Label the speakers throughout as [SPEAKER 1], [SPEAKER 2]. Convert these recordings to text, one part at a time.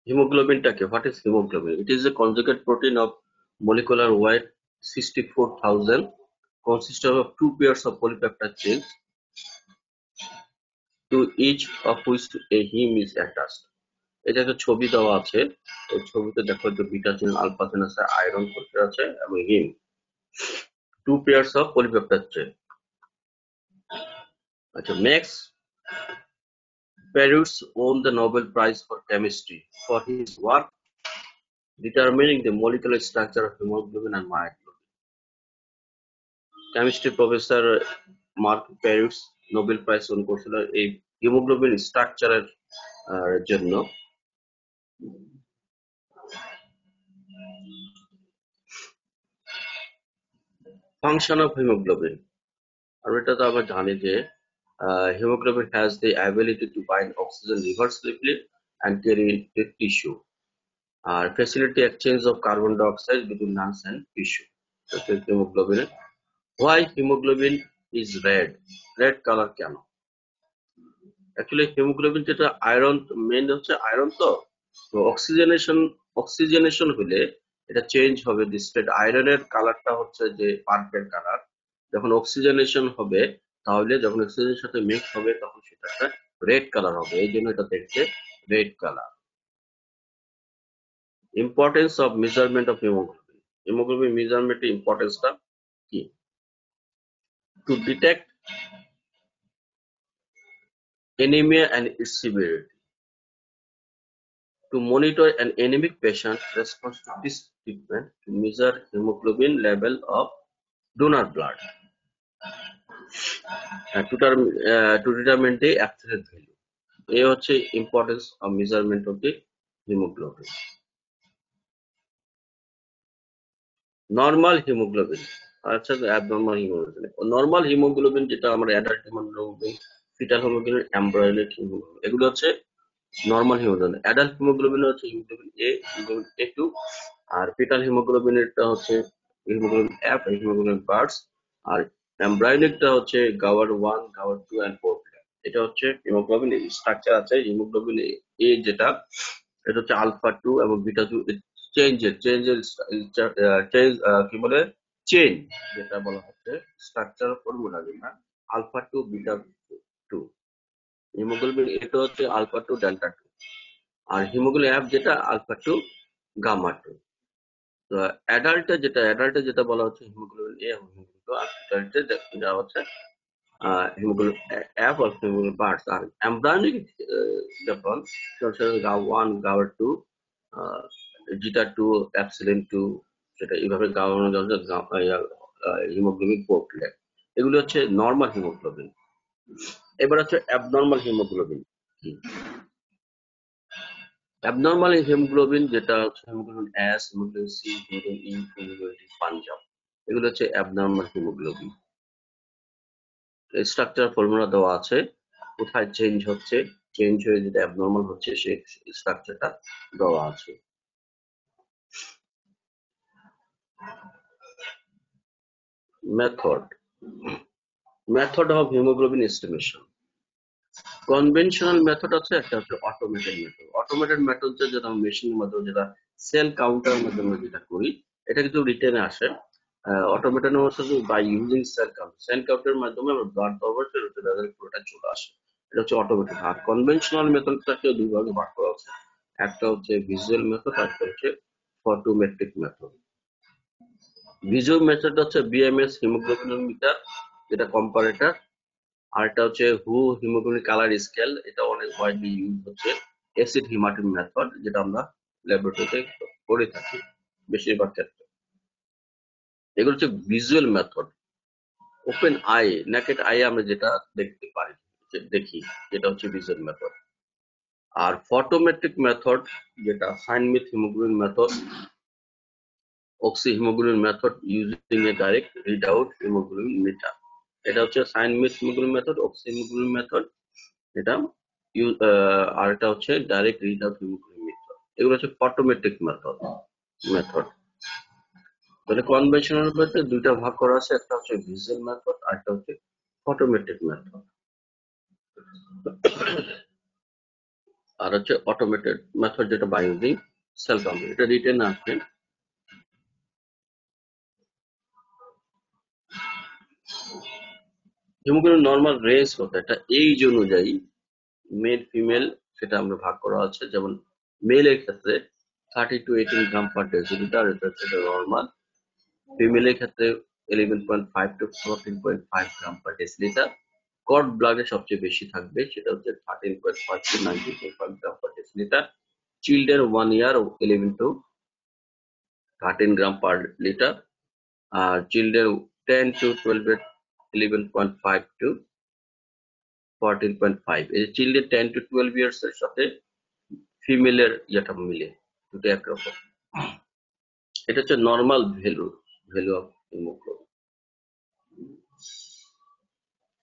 [SPEAKER 1] Hemoglobinটাকে, what is hemoglobin? It is a conjugate protein of molecular weight 64,000, consists of two pairs of polypeptide chains, to each of which a heme is attached. এটা একটা ছবি দেওয়া আছে, এই ছবিতে দেখো যে বিটা চেন, আলফা চেন আছে, আয়রন ফসফেট আছে এবং হিম, two pairs of polypeptide chain. আচ্ছা, Max Perutz won the Nobel Prize for Chemistry for his work determining the molecular structure of hemoglobin and myoglobin. Chemistry professor Mark Perutz Nobel prize গ্রহণ করেছিল এই haemoglobin স্ট্রাকচারের জন্য। Function of haemoglobin, আর এটা তো আমরা জানি যে hemoglobin has the ability to bind oxygen reversibly and carry it to tissue, আর facilitate exchange of carbon dioxide between lungs and tissue. hemoglobin, why hemoglobin is red color কেন? Actually haemoglobin যেটা iron, main হচ্ছে iron, তো oxygenation হলে এটা change হবে ডিসপ্লেট। আয়রনের কালারটা হচ্ছে যে পার্পল কালার, যখন অক্সিজেনেশন হবে তাহলে যখন অক্সিজেনের সাথে মিক্স হবে তখন সেটা একটা রেড কালার হবে, এই জন্য এটা দেখতে red colour. Importance of measurement of haemoglobin, haemoglobin মেজারমেন্টের ইম্পর্টেন্সটা কি? To detect anemia and its severity, to monitor an anemic patient's response to this treatment, to measure hemoglobin level of donor blood, and to determine the absolute value. এই হচ্ছে importance of measurement of the haemoglobin. Normal haemoglobin, আচ্ছা abnormal haemoglobin. Normal haemoglobin যেটা আমরা adult haemoglobin, foetal haemoglobin, embryonic haemoglobin, এগুলো হচ্ছে normal haemoglobin. Adult haemoglobin হচ্ছে haemoglobin A, haemoglobin A2, আর foetal হিমোগ্লোবিনটা হচ্ছে হিমোগ্লোবিন F, হিমোগ্লোবিন বার্ডস, আর এমব্রায়োনিকটা হচ্ছে গাওয়ার 1, গাওয়ার 2 এন্ড 4। এটা হচ্ছে হিমোগ্লোবিন স্ট্রাকচার আছে। হিমোগ্লোবিন এ যেটা, এটা হচ্ছে আলফা 2 এবং বিটা 2 চেঞ্জের কি বলে চেইন, যেটা বলা হচ্ছে স্ট্রাকচার ফর্মুলা, যেটা আলফা 2 বিটা 2। হিমোগ্লোবিন এটা হচ্ছে আলফা 2 ডেল্টা 2, আর হিমোগ্লোবিন F যেটা আলফা 2 গামা 2। তো অ্যাডাল্টে যেটা বলা হচ্ছে হিমোগ্লোবিন এ এবং হিমোগ্লোবিন 2, আর অ্যাডাল্টে যেটা হচ্ছে হিমোগ্লোবিন F আর হিমোগ্লোবিন বার্ডস। আর এমব্রায়োনিক যখন গাওয়া 1, গাওয়া 2, জিটা 2, অ্যাপসিলিন 2, সেটা এইভাবে গাওয়ানো যাচ্ছে হিমোগ্লোবিন প্রোপ্লেট। এগুলো হচ্ছে নর্মাল হিমোগ্লোবিন। এবার হচ্ছে অ্যাবনর্মাল হিমোগ্লোবিন কি? অ্যাবনর্মাল হিমোগ্লোবিন যেটা হচ্ছে haemoglobin S, haemoglobin C, haemoglobin E, haemoglobin D, Punjab, এগুলো হচ্ছে অ্যাবনর্মাল হিমোগ্লোবিন। স্ট্রাকচার ফর্মুলা দেওয়া আছে, কোথায় চেঞ্জ হচ্ছে, চেঞ্জ হয়ে যেটা অ্যাবনর্মাল হচ্ছে সেই স্ট্রাকচারটা দেওয়া আছে। Method of haemoglobin estimation. Conventional method আছে, একটা হচ্ছে অটোমেটেড মেথড। অটোমেটেড মেথড যেটা মেশিনের মাধ্যমে, যেটা সেল কাউন্টারের মাধ্যমে যেটা করি, এটা কিন্তু রিটেনে আসে। অটোমেটেড হচ্ছে বাই ইউজিং সেল কাউন্টারের মাধ্যমে আমরা ব্লাড পাবো, পুরোটা চলে আসে, এটা হচ্ছে অটোমেটেড। আর কনভেনশনাল মেথডটাকে দুই ভাগে ভাগ করা আছে, একটা হচ্ছে ভিজুয়াল মেথড, আর একটা হচ্ছে ফটোমেট্রিক মেথড। ভিজুয়াল মেথড হচ্ছে বিএমএস হিমোগ্লোবিনোমিটার, যেটা কম্পারেটর, আর এটা হচ্ছে হিমোগ্লোবিন কালার স্কেল, এটা অনেক ওয়াইডলি ইউজ হচ্ছে। অ্যাসিড হিমাটিন মেথড, যেটা আমরা ল্যাবরেটরিতে করে থাকি বেশিরভাগ ক্ষেত্রে। এগুলো হচ্ছে visual method. Open eye, naked eye আমরা যেটা দেখতে পারি, দেখি, যেটা হচ্ছে ভিজুয়াল মেথড। আর ফটোমেট্রিক মেথড, যেটা cyanmethaemoglobin method, oxyhaemoglobin method using a direct read out haemoglobin meter. এটা হচ্ছে cyanmethaemoglobin method, oxyhaemoglobin method, এটা আর এটা হচ্ছে direct read out haemoglobin method. এগুলো হচ্ছে ফটোমেট্রিক মেথড। তাহলে কনভেনশনাল মেথড দুইটা ভাগ করা আছে, একটা হচ্ছে ভিজুয়াল মেথড আর একটা হচ্ছে ফটোমেট্রিক মেথড। আর হচ্ছে অটোমেটেড মেথড যেটা বাই ইউজিং সেল কাউন্টার, এটা রিটেন আছে। হিমোগ্লোবিন নর্মাল রেঞ্জ কত, এটা এইজ অনুযায়ী মেল ফিমেল সেটা আমরা ভাগ করা আছে। যেমন মেলের ক্ষেত্রে 30 to 18 গ্রাম পার ডেসিলিটার, এটা হচ্ছে নর্মাল। ফিমেলের ক্ষেত্রে 11.5 to 14.5 gram per decilitre. Cord ব্লাডে সবচেয়ে বেশি থাকবে, সেটা হচ্ছে 13.5 to 19.5 gram per decilitre. Children 1 year 11 to 13 gram per litre. আর চিলড্রেন 10 to 12 এর 11.5 to 14.5। এই চিলড্রেন 10 to 12 ইয়ার্স এর সাথে ফিমেলের ইয়েটা মিলে, দুটো একরকম। এটা হচ্ছে নর্মাল ভ্যালু অফ হিমোগ্লোবিন।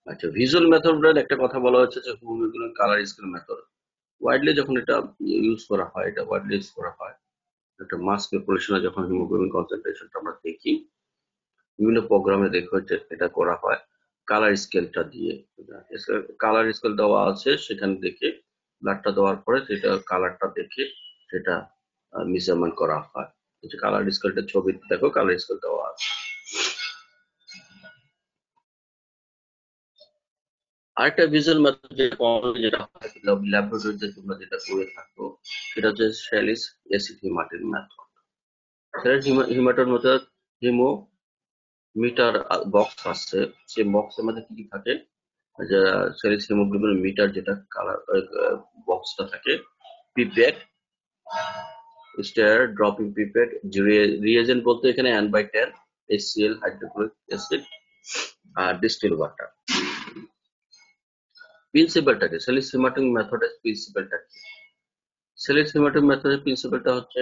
[SPEAKER 1] আচ্ছা, ভিজুয়াল মেথড একটা কথা বলা হচ্ছে যে haemoglobin colour scale method widely যখন এটা ইউজ করা হয়, এটা ওয়াইডলি ইউজ করা হয় একটা মাস প্রিপারেশনে, যখন হিমোগ্লোবিন কনসেন্ট্রেশনটা আমরা দেখি বিভিন্ন প্রোগ্রামে দেখে হচ্ছে এটা করা হয় কালার স্কেলটা দিয়ে। কালার স্কেল দেওয়া আছে, সেখানে দেখে ব্লাডটা দেওয়ার পরে সেটা কালারটা দেখে সেটা মেজারমেন্ট করা হয়। কালার স্কেলটা ছবি দেখো, কালার স্কেল দেওয়া আছে। আরেকটা ভিজুয়াল মেথড যেটা হয় ল্যাবরেটরিতে তোমরা যেটা করে থাকো, সেটা হচ্ছে Sahli's acid haematin method. Sahli's haematin method haemometer box আছে, সেই বক্সের মধ্যে কি কি থাকে, যে শ্যালিস হিমোগ্লোবিন মিটার যেটা কালার বক্সটা থাকে, pipette, stirrer dropping pipette, reagent বলতে এখানে N/10 HCl হাইড্রোক্লোরিক অ্যাসিড আর ডিস্টিল ওয়াটার। প্রিন্সিপালটা কি, শ্যালিস হিমাটিন মেথডের প্রিন্সিপালটা কি? শ্যালিস হিমাটিন মেথডের প্রিন্সিপালটা হচ্ছে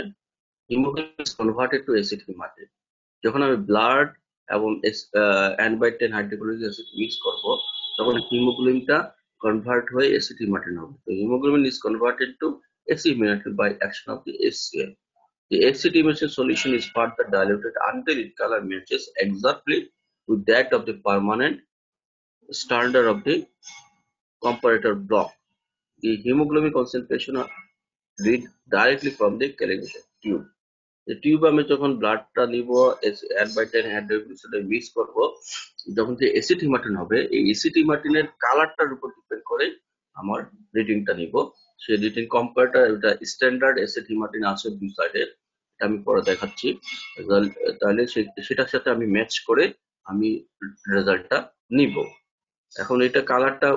[SPEAKER 1] haemoglobin is converted to acid haematin. যখন আমি ব্লাড এবং N/10 হাইড্রোক্লোরিক অ্যাসিড মিক্স করব, তখন হিমোগ্লোবিনটা কনভার্ট হয়ে অ্যাসিড হিমাটিন হবে। তো haemoglobin is converted to acid haematin by action of the HCl. The acid emulsion solution is further diluted until its color matches exactly with that of the permanent standard of the comparator block. The hemoglobin concentration are read directly from the calibration tube. The tube আমি যখন ব্লাডটা নিব, N/10 hydrochloric সাথে mix করব, যখন যে acid haematin হবে, এই acid হিমাটিনের কালারটার উপর ডিপেন্ড করে আমার রিডিংটা নিব। সেই রিডিং কম্পারেটর, এটা স্ট্যান্ডার্ড অ্যাসিড হিমাটিন আছে দুই সাইডে, এটা আমি পরে দেখাচ্ছি। তাহলে সেটার সাথে আমি ম্যাচ করে আমি রেজাল্টটা নিব। এখন এটা কালারটা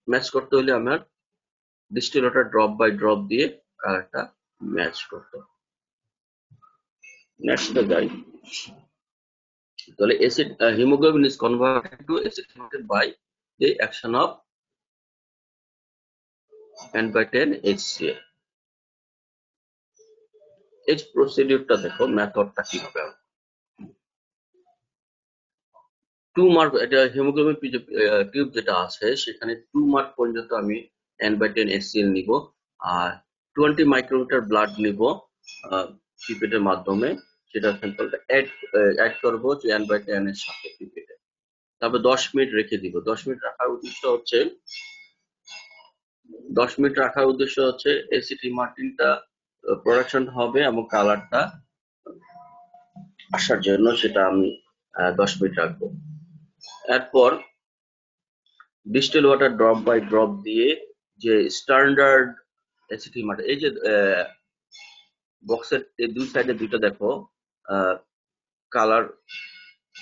[SPEAKER 1] ম্যাচ করতে হলে আমার distil water drop by drop দিয়ে কালারটা ম্যাচ করতে হবে। নেক্সট যাই, তাহলে acid haemoglobin is converted to acid haematin by the action of N/10 HCl। এই প্রসিডিউরটা দেখো, মেথডটা কি হবে। 2 মার্ক, এটা হিমোগ্লোবিন টিউব যেটা আছে সেখানে 2 মার্ক পর্যন্ত আমি N/10 HCl নিব, আর 20 মাইক্রোমিটার ব্লাড নিব পিপেটের মাধ্যমে। সেটা স্যাম্পলটা অ্যাড করবো N/10 এর সাথে পিপেটে, তারপর 10 মিনিট রেখে দিব। 10 মিনিট রাখার উদ্দেশ্য হচ্ছে 10 মিনিট রাখার উদ্দেশ্য হচ্ছে মার্টিনটা প্রোডাকশন হবে এবং কালারটা আসার জন্য, সেটা আমি 10 মিনিট রাখবো। এরপর distil water drop by drop দিয়ে যে স্ট্যান্ডার্ড অ্যাসিড মার্টিন, এই যে বক্সের এই দুই সাইডে দুইটা দেখো কালার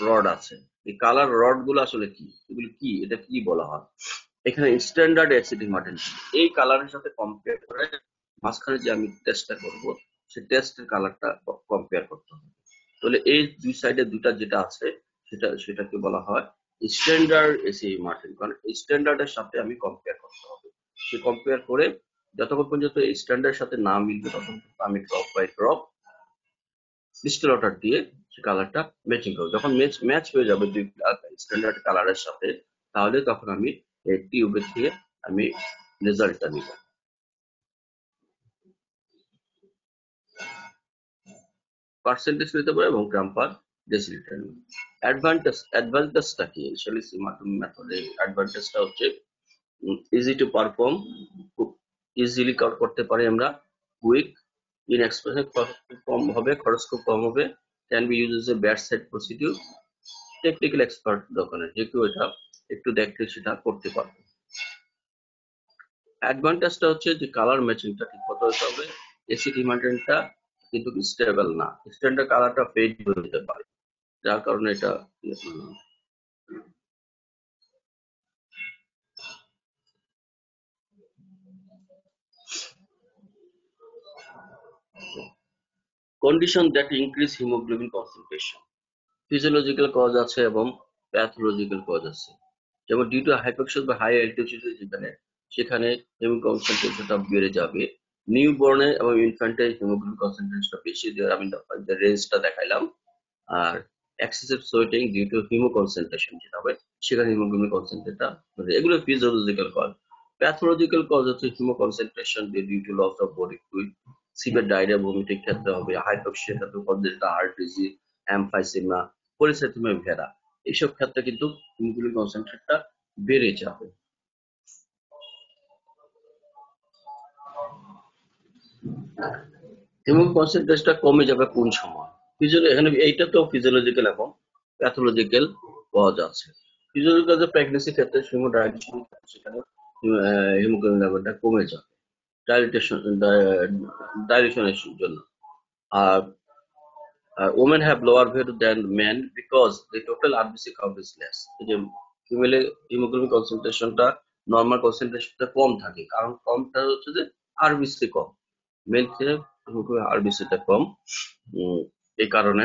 [SPEAKER 1] রড আছে। এই কালার রড গুলো আসলে কি, এগুলো কি, এটা কি বলা হয়? এখানে স্ট্যান্ডার্ড অ্যাসিড মার্টিন এই কালারের সাথে কম্পেয়ার করে মাঝখানে যে আমি টেস্টটা করব, সেই টেস্টের কালারটা কম্পেয়ার করতে হবে। তাহলে এই দুই সাইডে দুইটা যেটা আছে সেটাকে বলা হয় স্ট্যান্ডার্ড এসিআই মার্টিন, কারণ স্ট্যান্ডার্ডের সাথে আমি কম্পেয়ার করতে হবে। সে কম্পেয়ার করে যতক্ষণ পর্যন্ত এই স্ট্যান্ডার্ডের সাথে না মিলবে, ততক্ষণ পর্যন্ত আমি drop by drop distil water দিয়ে সে কালারটা ম্যাচিং করবো। যখন ম্যাচ হয়ে যাবে দুই স্ট্যান্ডার্ড কালারের সাথে, তাহলে তখন আমি এই টিউবে দিয়ে আমি রেজাল্টটা নিব। পার্সেন্টেজ নিতে পারে এবং গ্রাম পার ডেসিলিটার নিতে। অ্যাডভান্টেজটা কি মেথডে? অ্যাডভান্টেজটা হচ্ছে ইজি টু পারফর্ম, খুব ইজিলি করতে পারি আমরা। কুইক, ইনএক্সপেন্সিভ, কম হবে, খরচ খুব কম হবে, can be use a bad side procedure, technical expert দরকার নেই, যে কেউ এটা একটু দেখতে সেটা করতে পারবে। অ্যাডভান্টেজটা হচ্ছে যে কালার ম্যাচিংটা ঠিক মতো হতে হবে। এসিড হিমাটেনটা কিন্তু স্টেবল না, স্ট্যান্ডার্ড কালারটা ফেড হয়ে যেতে পারে, যার কারণে এটা condition that increase haemoglobin concentration. Physiological cause আছে এবং প্যাথোলজিক্যাল কজ আছে। যেমন ডিউ টু হাইপোক্সিস বা হাই অ্যালটিটিউডে সেখানে হিমোগ্লোবিন কনসেন্ট্রেশনটা বেড়ে যাবে। নিউ বর্নে এবং ইনফ্যান্টে হিমোগ্লোবিন কনসেন্ট্রেশনটা বেশি, আমি রেঞ্জটা দেখাইলাম। আর excessive sweating due to haemoconcentration যেটা হবে, সেখানে হিমোগ্লোবিন কনসেন্ট্রেটটা, এগুলো ফিজিওলজিক্যাল কজ। প্যাথোলজিক্যাল কজ হচ্ছে haemoconcentration due to loss of body fluid, severe diarrhoea, vomiting ক্ষেত্রে হবে, হাইপোক্সিয়া ক্ষেত্রে যেটা heart disease, emphysema, polycythaemia vera, এইসব ক্ষেত্রে কিন্তু হিমোগ্লোবিন কনসেন্ট্রেটটা বেড়ে যাবে। হিমোগ্লোবিন কনসেন্ট্রেশনটা কমে যাবে কোন সময়? এখানে এইটা তো ফিজিওলজিক্যাল এবং প্যাথোলজিক্যাল কজ আছে। ফিজিওলজিক্যাল যে প্রেগন্যান্সি ক্ষেত্রে হিমোডায়ালিসিস, সেখানে হিমোগ্লোবিন লেভেলটা কমে যাবে ডাইলেশনের জন্য। আর women have lower weight than men because the total RBC count is less. এই যে ফিমেলে হিমোগ্লোবিন কনসেন্ট্রেশনটা নর্মাল কনসেন্ট্রেশনটা কম থাকে, কারণ কমটা হচ্ছে যে আরবিসি কম, মেল থেকে আরবিসিটা কম, এই কারণে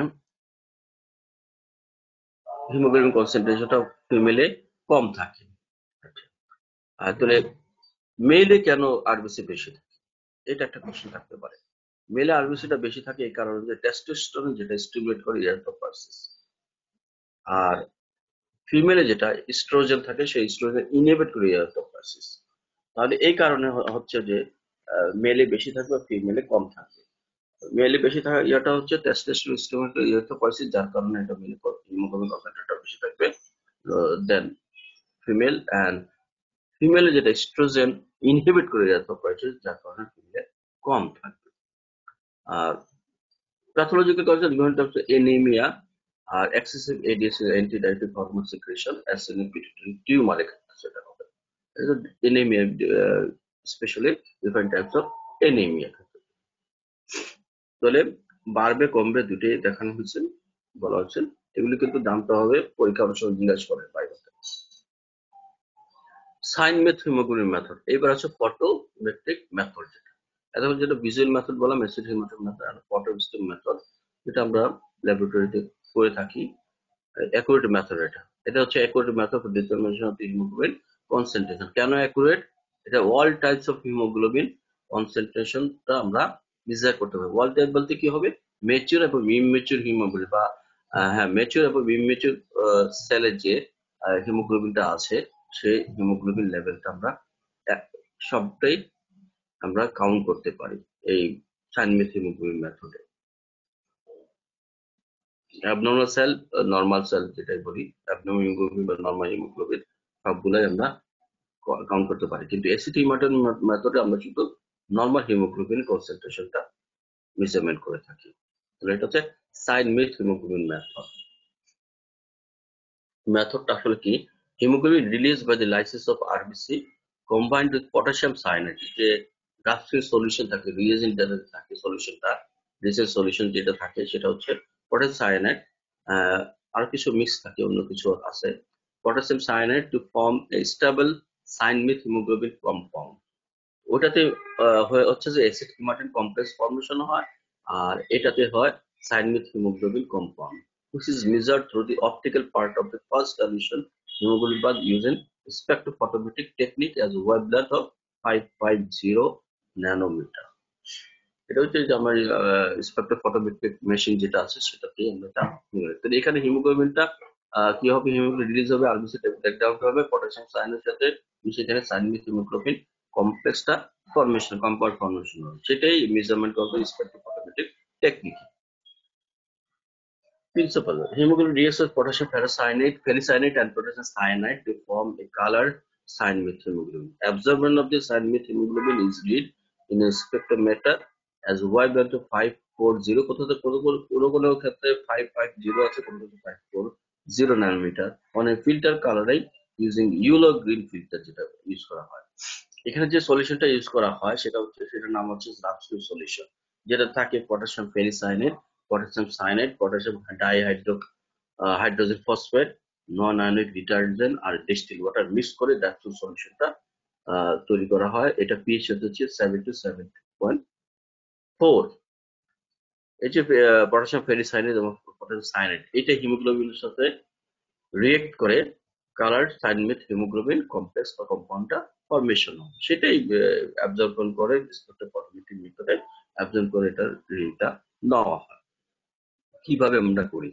[SPEAKER 1] হিমোগ্লোবিন কনসেন্ট্রেশনটা ফিমেলে কম থাকে। আর তাহলে মেলে কেন আরবিসি বেশি থাকে, এটা একটা কোশ্চেন থাকতে পারে। মেলে আরবিসিটা বেশি থাকে এই কারণে যে টেস্টোস্টেরন যেটা স্টিমুলেট করে এরিথ্রোপয়েটিস, আর ফিমেলে যেটা ইস্ট্রোজেন থাকে সেই ইস্ট্রোজেন ইনহিবিট করে এরিথ্রোপয়েটিস। তাহলে এই কারণে হচ্ছে যে মেলে বেশি থাকবে, ফিমেলে কম থাকবে। মেলে বেশি থাকা ইয়েটা হচ্ছে টেস্টোস্টেরন স্টিমুলেট করে এরিথ্রোপয়েটিস, যার কারণে এটা মেলে হিমোগ্লোবিন কনসেন্ট্রেটটা বেশি থাকবে দেন ফিমেল। অ্যান্ড ফিমেলে যেটা এস্ট্রোজেন ইনহিবিট করে এরিথ্রোপয়েটিস, যার কারণে ফিমেলে কম থাকবে। আর প্যাথোলজিক্যাল কজেস বিভিন্ন টাইপস এনিমিয়া আর এক্সেসিভ এডিএসি antidiabetic hormone secretion as in pituitary টিউমারের ক্ষেত্রে সেটা হবে। Anaemia specially different types of anaemia ক্ষেত্রে। তাহলে বাড়বে কমবে দুটোই দেখানো হয়েছে, বলা হচ্ছে। এগুলি কিন্তু জানতে হবে, পরীক্ষা অনেক সময় জিজ্ঞাসা করে বাইরে। সাইন মেথ হিমোগ্লোবিন মেথড, এবার আছে ফটোমেট্রিক মেথড। এতক্ষণ যেটা ভিজুয়াল মেথড বললাম, অ্যাসিড হিমোগ্লোবিন মেথড আর ফটোমেট্রিক মেথড, যেটা আমরা ল্যাবরেটরিতে করে থাকি। অ্যাকুরেট মেথড, এটা হচ্ছে accurate method for determination of haemoglobin concentration. কেন অ্যাকুরেট? এটা অল টাইপস অফ হিমোগ্লোবিন কনসেন্ট্রেশনটা আমরা মেজার করতে হবে। অল টাইপ বলতে কি হবে? ম্যাচিউর এবং ইমম্যাচিউর হিমোগ্লোবিন, বা হ্যাঁ, ম্যাচিউর এবং ইমম্যাচিউর সেলের যে হিমোগ্লোবিনটা আছে, সেই হিমোগ্লোবিন লেভেলটা আমরা সবটাই আমরা কাউন্ট করতে পারি এই সাইন মেথ হিমোগ্লোবিন মেথডে। অ্যাবনর্মাল সেল, নর্মাল সেল যেটাই বলি, অ্যাবনর্মাল হিমোগ্লোবিন বা নর্মাল হিমোগ্লোবিন সবগুলাই আমরা কাউন্ট করতে পারি, কিন্তু অ্যাসিড হিমাটোন মেথডে আমরা শুধু নর্মাল হিমোগ্লোবিন কনসেন্ট্রেশনটা মেজারমেন্ট করে থাকি। তাহলে এটা হচ্ছে সাইন মেথ হিমোগ্লোবিন মেথড। মেথডটা আসলে কি? Haemoglobin release by the lysis of RBC combined with potassium cyanide, যে গাস্ট্রিক সলিউশন থাকে, রিয়েজেন্ট যেটা থাকে, সলিউশনটা রিসেন্ট সলিউশন যেটা থাকে সেটা হচ্ছে পটাশিয়াম সায়ানাইড, আর কিছু মিক্স থাকে, অন্য কিছু আছে। Potassium cyanide to form a stable cyanmethaemoglobin compound. ওটাতে হচ্ছে যে অ্যাসিড হিমাটিন কমপ্লেক্স ফর্মেশন হয়, আর এটাতে হয় cyanmethaemoglobin compound, which is measured through the optical part of the first dilution hemoglobin bath using spectrophotometric technique as a wavelength of 550 nanometer. এটা হচ্ছে যে আমার স্পেকট্রোফটোমেট্রিক মেশিন যেটা আছে সেটাতে আমরা এটা তাহলে এখানে হিমোগ্লোবিনটা কি হবে? হিমোগ্লোবিন রিলিজ হবে, আরবিসি ব্রেকডাউন হবে, পটাশিয়াম সায়ানের সাথে সেখানে সাইনিক হিমোগ্লোবিন কমপ্লেক্সটা ফর্মেশন, কম্পাউন্ড ফর্মেশন হবে, সেটাই মেজারমেন্ট করবে spectrophotometric technique. Principle: hemoglobin reacts with potassium ferrocyanide, felicyanide, and potassium cyanide to form a colored cyan methemoglobin. Absorbance of the cyan methemoglobin is read in a spectrometer as Y value to 540 কোথাও কোনো ক্ষেত্রে 550 আছে, কোনো 540 nanometre on a filter coloring using yellow green filter যেটা use করা হয়। এখানে যে সলিউশনটা ইউজ করা হয় সেটার নাম হচ্ছে রাবসুল সলিউশন, যেটা থাকে potassium ferricyanide, potassium cyanide, potassium hydrogen phosphate, non ionic detergent আর ডিস্টিল ওয়াটার মিক্স করে রাবসুল সলিউশনটা তৈরি করা হয়। এটা পিএইচ হচ্ছে 7 to 7.4। এই যে পটাশিয়াম ফেরিসাইনেট এবং পটাশিয়াম সাইনাইড, এটা হিমোগ্লোবিনের সাথে রিয়েক্ট করে কালার সাইনমেথ হিমোগ্লোবিন কমপ্লেক্স বা কম্পাউন্ডটা ফরমেশন হয়, সেটাই অ্যাবজর্বন করে স্পেকট্রোফটোমেট্রি মেথডে অ্যাবজর্ব করে এটার রিডিংটা নেওয়া হয়। কিভাবে আমরা করি,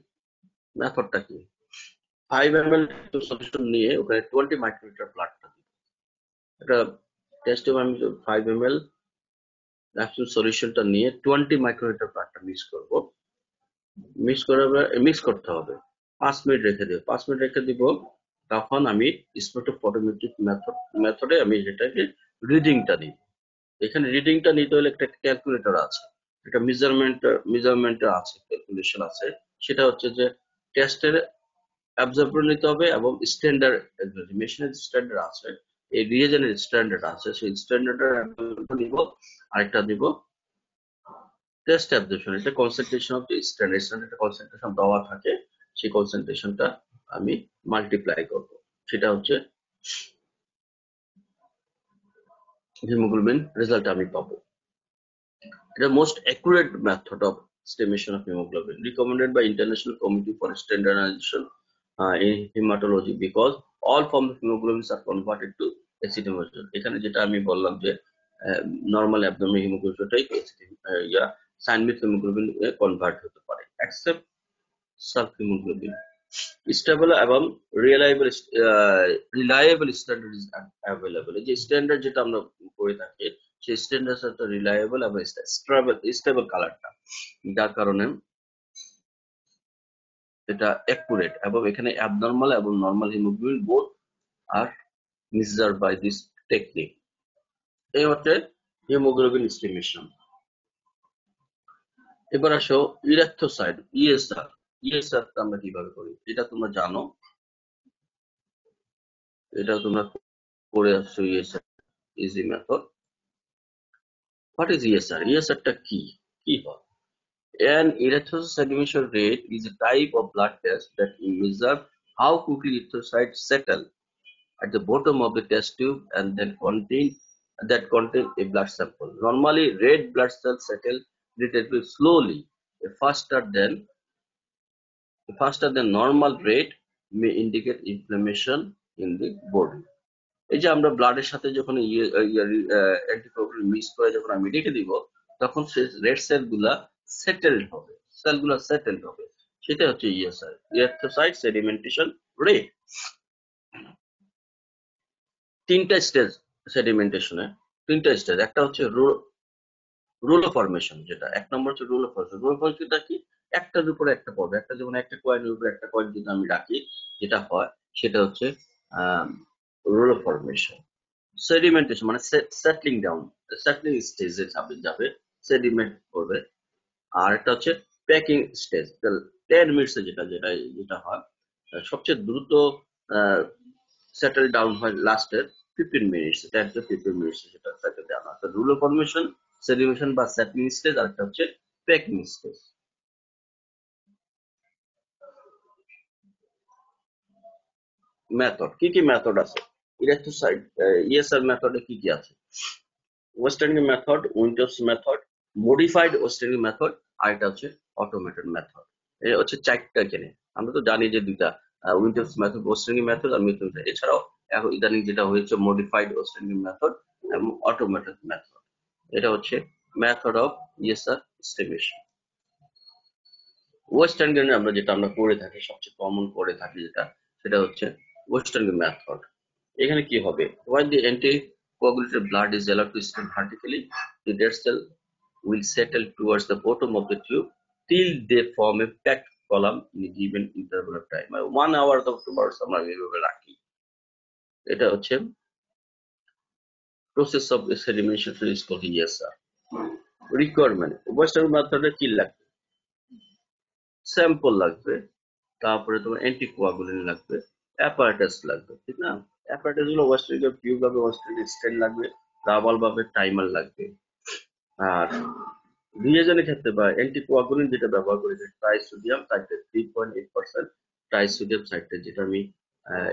[SPEAKER 1] মেথডটা কি? 5 ml সলিউশন নিয়ে ওখানে 20 মাইক্রোলিটার ব্লাডটা দিই। এটা টেস্টে আমি 5 ml অ্যাবসলিউট সলিউশনটা নিয়ে 20 মাইক্রোলিটার ব্লাডটা মিক্স করতে হবে। 5 মিনিট রেখে দেব। 5 মিনিট রেখে দিব, তখন আমি স্পেকট্রোফটোমেট্রিক মেথডে আমি যেটাকে রিডিংটা নিই। এখানে রিডিংটা নিতে হলে একটা ক্যালকুলেটর আছে, একটা মেজারমেন্ট আছে, ক্যালকুলেশন আছে। সেটা হচ্ছে যে টেস্টের অ্যাবজর্বার নিতে হবে এবং স্ট্যান্ডার্ড মেশিনের স্ট্যান্ডার্ড আছে, এই রিয়েজেন্টের স্ট্যান্ডার্ড আছে, সেই স্ট্যান্ডার্ডের নিব। আরেকটা দিব টেস্ট অ্যাবজর্পশন, এটা কনসেন্ট্রেশন অফ দ্য স্ট্যান্ডার্ড, একটা কনসেন্ট্রেশন দেওয়া থাকে, সেই কনসেন্ট্রেশনটা আমি মাল্টিপ্লাই করব, সেটা হচ্ছে হিমোগ্লোবিন রেজাল্ট আমি পাবো। এটা most accurate method of estimation of hemoglobin recommended by International Committee for Standardization in Hematology because all forms of hemoglobins are converted to acetomegasin। এখানে যেটা আমি বললাম যে নরমাল অ্যাবডোমিনাল হিমোগ্লোবিনটাই সাইনমেথ হিমোগ্লোবিন এ কনভার্ট হতে পারে এক্সেপ্ট সালফ হিমোগ্লোবিন। স্টেবল এবং রিলায়েবল স্ট্যান্ডার্ড ইজ অ্যাভেলেবল। এই যে স্ট্যান্ডার্ড যেটা আমরা করে থাকি, সেই স্ট্যান্ডার্ড একটা রিলায়েবল এবং স্টেবল কালারটা, যার কারণে এটা অ্যাকুরেট, এবং এখানে অ্যাবনর্মাল এবং normal haemoglobin both are measured by this technique. এই হচ্ছে হিমোগ্লোবিন এস্টিমেশন। এবার আসো ইরেথ্রোসাইট, ইএসআর। ইএসআর আমরা কিভাবে করি এটা তোমরা জানো, এটা তোমরা করে আসছো। ESR easy method. What is ESR? ইএসআরটা কি কি হয়? An erythrocytemation rate is a type of blood test that measures how quickly erythrocytes settle at the bottom of the test tube and then contain a blood sample. Normally, red blood cells settle relatively slowly. A faster than normal rate may indicate inflammation in the body. এই যে আমরা ব্লাডের সাথে যখন anticoagulant mix করে যখন আমি রেখে দিব, তখন সে রেড সেলগুলা সেটেলড হবে, সেটা হচ্ছে ইএসআর, ইরিথ্রোসাইট সেডিমেন্টেশন রেট। তিনটা স্টেজ সেডিমেন্টেশনে, তিনটা স্টেজ। একটা হচ্ছে রুলো ফরমেশন, যেটা এক নম্বর হচ্ছে রুলো ফরমেশন। রুলো ফরমেশনটা কি? একটার উপরে একটা পড়বে, একটা যেমন একটা কয়েনের উপরে একটা কয়েন যদি আমি রাখি, যেটা হয় সেটা হচ্ছে রুলো ফরমেশন। সেডিমেন্টেশন মানে সেটলিং ডাউন, সেটলিং স্টেজে যাবে, সেডিমেন্ট করবে। আর একটা হচ্ছে প্যাকিং স্টেজ, 10 মিনিটসে যেটা হয়, সবচেয়ে দ্রুত সেটেল ডাউন হয় লাস্টের 15 মিনিটস, 10 to 15 মিনিটস সেটা সেটেল ডাউন হয়। তো রুল ফরমেশন, সেডিমেশন বা সেটলিং স্টেজ, আর একটা হচ্ছে প্যাকিং স্টেজ। মেথড, কি কি মেথড আছে ইলেকট্রোসাইট ইএসআর মেথডে? কি কি আছে? Westergren method, Wintrobe method, modified Westergren method, আর এটা হচ্ছে অটোমেটেড মেথড। এটা হচ্ছে চারটা। এখানে আমরা তো জানি যে দুইটা, উইন্টার্স মেথড, ওয়েস্টার্নিং মেথড আর মেথড। এছাড়াও এখন ইদানিং যেটা হয়েছে মডিফাইড ওয়েস্টার্নিং মেথড এবং অটোমেটেড মেথড। এটা হচ্ছে method of ESR estimation. Western আমরা যেটা আমরা করে থাকি, সবচেয়ে কমন করে থাকি যেটা, সেটা হচ্ছে ওয়েস্টার্ন মেথড। এখানে কি হবে? While the anticoagulated blood is allowed to stand vertically, the dead cell will settle towards the bottom of the tube till they form a packed column in a given interval of time. 1 hour of towards আমরা এইভাবে রাখি। এটা হচ্ছে process of sedimentation is called ESR. Requirement western মেথডে কি লাগবে? Sample লাগবে, তারপরে তোমার অ্যান্টিকোয়াগুলেন্ট লাগবে, অ্যাপারেটাস লাগবে, ঠিক না? অ্যাপারেটাস গুলো ওয়েস্টার্ন টিউব লাগবে, ওয়েস্টার্ন স্টেন লাগবে, রাবাল ভাবে টাইমার লাগবে। আর রিয়েজেন্টের ক্ষেত্রে বা অ্যান্টিকোয়াগুলেন্ট যেটা ব্যবহার করি, ট্রাইসোডিয়াম সাইট্রেট 3.8%, ট্রাইসোডিয়াম সাইট্রেট যেটা আমি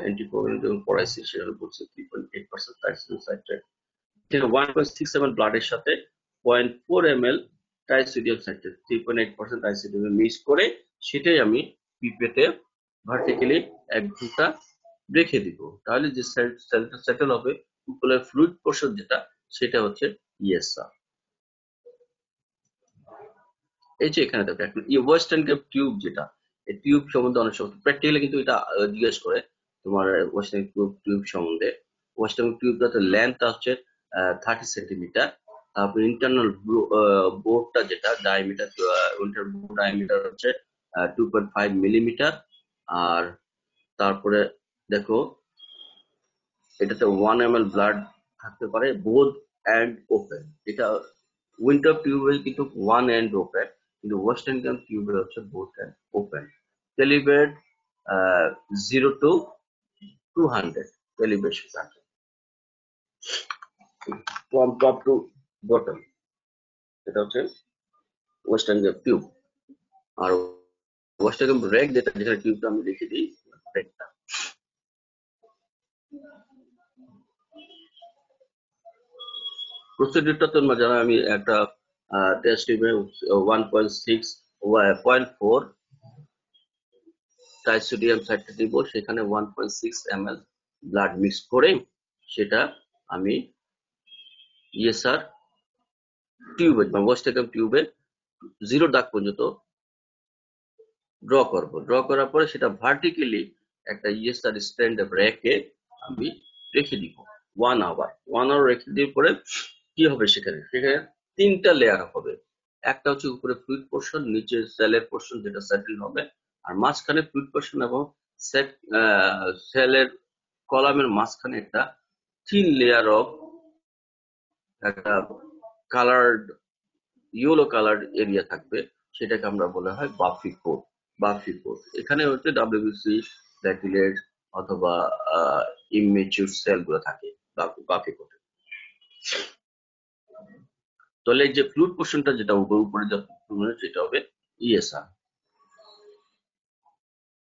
[SPEAKER 1] অ্যান্টিকোয়াগুলেন্ট যখন পড়াইছি সেটা বলছি 3.8% ট্রাইসোডিয়াম সাইট্রেট। 1.6 ml ব্লাডের সাথে 0.4 ml ট্রাইসোডিয়াম সাইট্রেট 3.8% ট্রাইসোডিয়াম মিক্স করে সেটাই আমি পিপেটে ভার্টিক্যালি 1 ঘন্টা রেখে দিব। তাহলে যে সেলটা সেটেল হবে উপরের ফ্লুইড পোর্শন যেটা সেটা হচ্ছে ইএসআর। এই যে এখানে দেখো এখন ওয়েস্টার্ন গ্যাপ টিউব যেটা, এই টিউব সম্বন্ধে অনেক সময় প্র্যাকটিক্যালি কিন্তু এটা জিজ্ঞেস করে তোমার ওয়েস্টার্ন টিউব সম্বন্ধে। ওয়েস্টার্ন টিউবটা লেন্থ হচ্ছে 30 সেন্টিমিটার, তারপর ইন্টারনাল বোর্ডটা যেটা ডায়ামিটার, ডায়ামিটার হচ্ছে 2.5 মিলিমিটার। আর তারপরে দেখো এটাতে 1 ml ব্লাড থাকতে পারে, বোথ এন্ড ওপেন। এটা উইন্টার টিউবের কিন্তু 1 এন্ড ওপেন, কিন্তু ওয়েস্টার্ন গ্যাপ টিউবের হচ্ছে both end open. Calibrate 0 to 200 calibration থাকে ফ্রম টপ টু বটম। এটা হচ্ছে ওয়েস্টার্ন গ্যাপ টিউব। আর ওয়েস্টার্ন গ্যাপ রেক যেটা, যেখানে টিউবটা আমি লিখে দিই রেকটা। প্রসিডিউরটা তো জানা, আমি একটা টেস্ট টিউবে 1.6.4 ট্রাইসোডিয়াম সাইট্রেট দিব, সেখানে 1.6 ml ব্লাড মিক্স করে সেটা আমি ইএসআর টিউবে বা ওয়েস্টার্ন টিউবে 0 দাগ পর্যন্ত ড্র করব। ড্র করার পরে সেটা ভার্টিক্যালি একটা ইএসআর স্ট্যান্ড রেখে আমি রেখে দিব 1 আওয়ার। 1 আওয়ার রেখে দিয়ে পরে কি হবে, সেখানে 3টা লেয়ার হবে। একটা হচ্ছে উপরে ফ্লুইড পোর্শন, নিচে সেলের পোর্শন যেটা সেটেল হবে, আর মাঝখানে ফ্লুইড পোর্শন এবং সেলের কলামের মাঝখানে একটা থিন লেয়ার অফ একটা কালার্ড ইয়েলো কালার্ড এরিয়া থাকবে, সেটাকে আমরা বলা হয় বাফি কোট। বাফি কোট এখানে হচ্ছে ডাব্লিউবিসি ব্যাকুলেট অথবা ইমেচিউর সেল গুলো থাকে বাফি কোটে। তাহলে যে ফ্লুইড পোর্শনটা যেটা উপরে যেটা হবে ESR.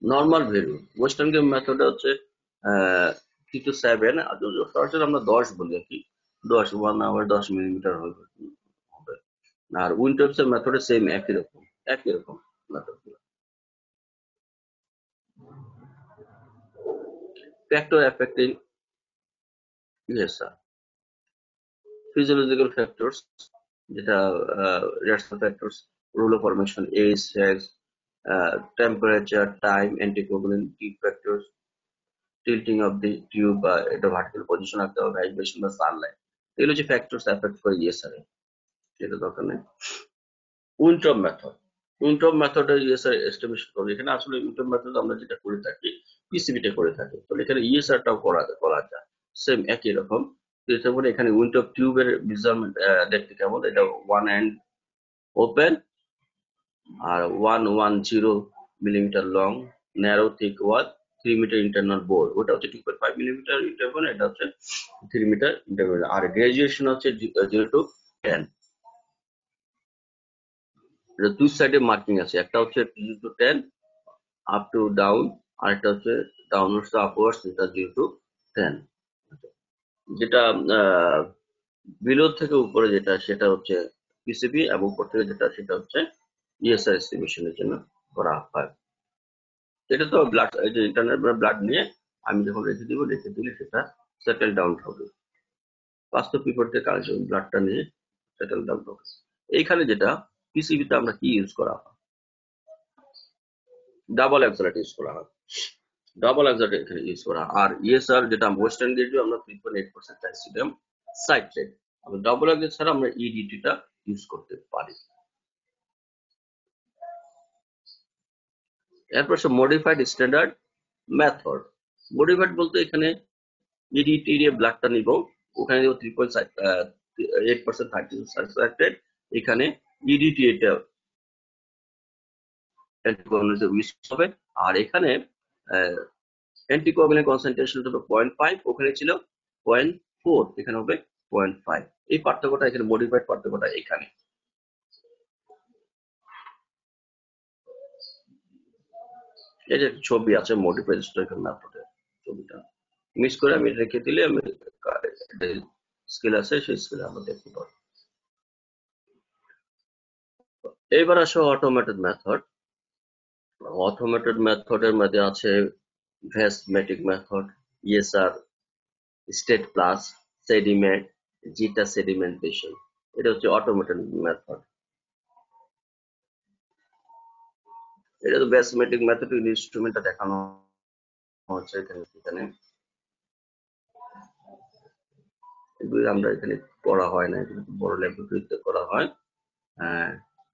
[SPEAKER 1] Normal value western game method হচ্ছে 3 to 7, সরাসরি আমরা 10 বলি আর কি, 10 1 আওয়ার 10 মিলিমিটার হবে। আর উইন্টারস এর মেথডে সেম একই রকম মেথড গুলো। Factor affecting ESR, physiological factors যেটা reaction factors, rule of formation, age, sex, temperature, time, anticoagulant, key factors, tilting of the tube, এটা vertical position রাখতে হবে, vibration বা sunlight, এগুলো যে factors affect করে ESR এ, সেটা দরকার নেই। উইন্ট্রপ মেথড, উইন্ট্রপ মেথডে ইএসআর এস্টিমেশন করবে। এখানে আসলে উইন্ট্রপ মেথড আমরা যেটা করে থাকি পিসিবিতে করে থাকি, তো এখানে ইএসআরটাও করা যায় সেম একই রকম। এখানে উইন্ট্রপ টিউবের মেজারমেন্ট দেখতে কেমন, এটা 1 এন্ড ওপেন আর 110 millimetre long, narrow thick wall, 3 metre internal bore, ওটা হচ্ছে 2.5 মিলিমিটার ইন্টারভ্যাল, এটা হচ্ছে 3 মিটার ইন্টারভ্যাল। আর গ্রাজুয়েশন হচ্ছে 0 to 10। এটা দুই সাইডে মার্কিং আছে, একটা হচ্ছে 0 to 10 আপ টু ডাউন, আর একটা হচ্ছে ডাউনওয়ার্ডস টু আপওয়ার্ডস, যেটা 0 to 10। যেটা বিলো থেকে উপরে যেটা সেটা হচ্ছে পিসিবি, এবং উপর থেকে যেটা সেটা হচ্ছে ইএসআর এস্টিমেশনের জন্য করা হয়। এটা তো ব্লাড, এই যে ইন্টারনাল ব্লাড নিয়ে আমি যখন রেখে দিব, রেখে দিলে সেটা সেটেল ডাউন হবে। বাস্তব বিপরীতে কাজ, ব্লাডটা নিয়ে সেটেল ডাউন হবে। এইখানে যেটা পিসিবিতে আমরা কি ইউজ করা হয়, ডাবল অ্যাক্সেলেট ইউজ করা হয়, ডাবল অ্যাক্সেলেট এখানে ইউজ করা হয়। আর ইএসআর যেটা ওয়েস্টার্ন গেট আমরা 3.8% ট্রাইসোডিয়াম সাইট্রেট, ডাবল অ্যাক্সেলেট ছাড়া আমরা ইডিটিটা ইউজ করতে পারি। এরপর মডিফাইড স্ট্যান্ডার্ড মেথড। মডিফাইড বলতে এখানে ইডিটি দিয়ে ব্লাডটা নিব, ওখানে 3.8% সার্কুলেটেড, এখানে ইডিটি এটা অ্যান্টিকোয়াগুলেন্ট ইউজ হবে। আর এখানে অ্যান্টিকোয়াগুলেন্ট কনসেন্ট্রেশন হবে 0.5, ওখানে ছিল 0.4, এখানে হবে 0.5। এই পার্থক্যটা এখানে, মডিফাইড পার্থক্যটা এখানে। এই যে ছবি আছে মডিফাইড হিস্টোরিক্যাল মেথডের ছবিটা মিস করে আমি রেখে দিলে আমি স্কেল আছে সেই স্কেলে আমরা দেখতে পাবো। এবার আসো অটোমেটেড মেথড। অটোমেটেড মেথডের মধ্যে আছে Vesmatic method, ESR, STAT plus, sediment, zeta sedimentation. এটা হচ্ছে অটোমেটেড মেথড। এটা তো ভেসমেটিক মেথড ইনস্ট্রুমেন্টটা দেখানো হচ্ছে এখানে। এগুলি আমরা এখানে করা হয় না, এগুলো বড় ল্যাবরেটরিতে করা হয়।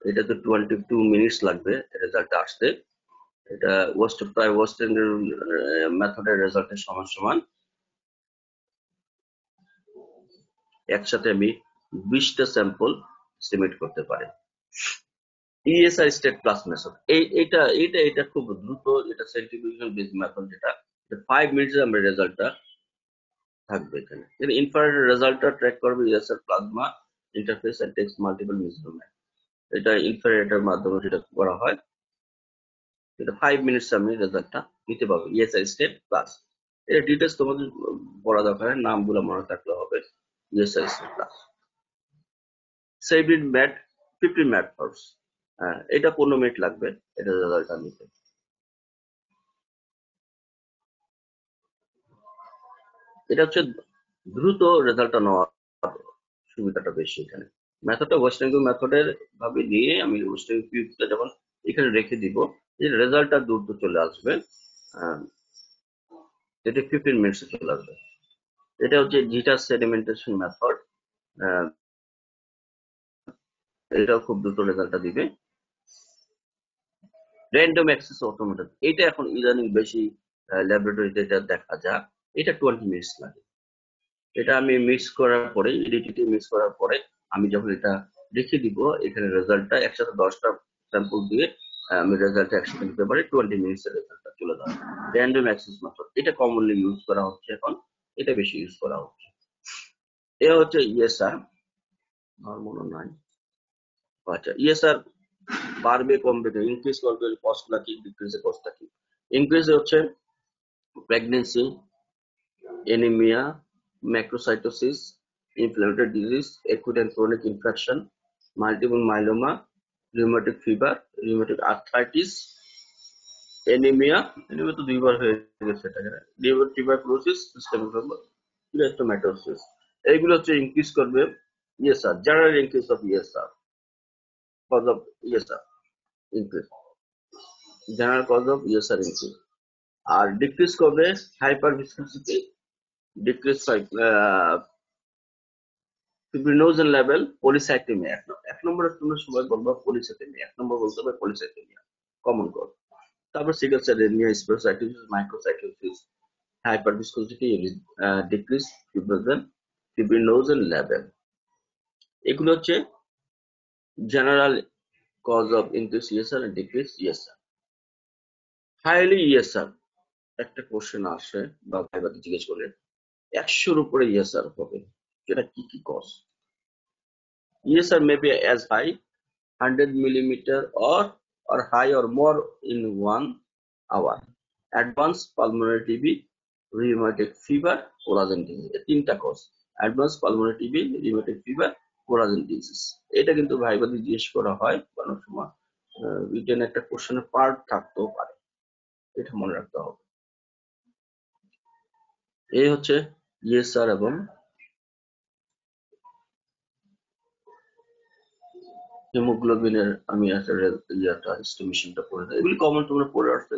[SPEAKER 1] এটা তো 22 মিনিটস লাগবে রেজাল্ট আসতে। এটা প্রায় ওয়েস্টার্ন মেথডের রেজাল্টের সমান। একসাথে আমি 20টা স্যাম্পল এস্টিমেট করতে পারি। ইএসআই স্টেট প্লাস মেথড, এটা খুব দ্রুত, এটা সেন্ট্রিফিউগাল বেস মেথড, যেটা 5 মিনিটে আমরা রেজাল্টটা থাকবে এখানে। ইনফ্রারেড রেজাল্টটা ট্র্যাক করবে ESR plasma interface and takes multiple measurement. এটা ইনফ্রারেডের মাধ্যমে যেটা করা হয়, এটা 5 মিনিটস আমি রেজাল্টটা নিতে পারবো ইএসআই স্টেট প্লাস। এটা ডিটেলস তোমাদের পড়া দরকার, নামগুলো মনে থাকলে হবে। ESI state plus saved mat 15 mat force, এটা 15 মিনিট লাগবে এটা রেজাল্টটা নিতে। এটা হচ্ছে দ্রুত রেজাল্টটা নেওয়ার সুবিধাটা বেশি এখানে। মেথডটা ওয়েস্টার্ন মেথডের ভাবে নিয়ে আমি ওয়েস্টার্ন কিউবটা যখন এখানে রেখে দিব, এই রেজাল্টটা দ্রুত চলে আসবে। এটা 15 মিনিটসে চলে আসবে। এটা হচ্ছে জিটা সেডিমেন্টেশন মেথড, এটাও খুব দ্রুত রেজাল্টটা দিবে। র্যান্ডম অ্যাক্সেস অটোমেটেড, এটা এখন ইদানিং বেশি ল্যাবরেটরিতে এটা দেখা যায়। এটা 20 মিনিটস লাগে। এটা আমি মিক্স করার পরে, ইডিটিতে মিক্স করার পরে আমি যখন এটা লিখে দিব, এখানে রেজাল্টটা একসাথে 10টা স্যাম্পল দিয়ে আমি রেজাল্টটা একসাথে নিতে পারি। 20 মিনিটসের রেজাল্টটা চলে যাবে। র্যান্ডম অ্যাক্সেস মেথড, এটা কমনলি ইউজ করা হচ্ছে এখন, এটা বেশি ইউজ করা হচ্ছে। এ হচ্ছে ইএসআর, আমার মনে নাই। আচ্ছা, ইএসআর বাড়বে কমবে, ইনক্রিজ করবে কস্ট নাকি ডিক্রিজে কস্ট নাকি? ইনক্রিজ হচ্ছে pregnancy, anemia, macrocytosis, inflammatory disease, acute and chronic infection, multiple myeloma, rheumatic fever, rheumatic arthritis, anemia তো দুইবার হয়ে গেছে, এটা tuberculosis, systemic erythematosus, এইগুলো হচ্ছে ইনক্রিজ করবে ESR, general increase of ESR, cause of ESR increase, general cause of ESR increase. আর decrease করবে hyper viscosity, decrease fibrinogen level, polycythaemia. এক নম্বরে তোমরা সবাই বলবো পলিসাইথেমিয়া, এক নম্বর বলতে হবে পলিসাইথেমিয়া, কমন কর। তারপর sickle cell anaemia, spherocytosis, microcytosis, hyperviscosity, decrease fibrinogen level. এগুলো হচ্ছে general cause of increase ESR and decrease ESR. Highly ESR, একটা কোশ্চেন আসে বা ভাইবাতে জিজ্ঞেস করলে 100-র উপরে ইএসআর হবে, যেটা কি কি cause? ESR may be as high 100 millimeter or high or more in 1 hour. Advanced pulmonary TB, rheumatic fever, collagen disease, এই তিনটা cause. Advance pulmonary TB, rheumatic fever, collagen disease. এটা কিন্তু ভাইবাতে জিজ্ঞেস করা হয় অনেক সময়, রিটেন একটা কোশ্চেনের পার্ট থাকতেও পারে, এটা মনে রাখতে হবে। এই হচ্ছে ইএসআর এবং হিমোগ্লোবিনের আমি একটা এস্টিমেশনটা করে দেয়। এগুলি কমন তোমরা পড়ে আসছো।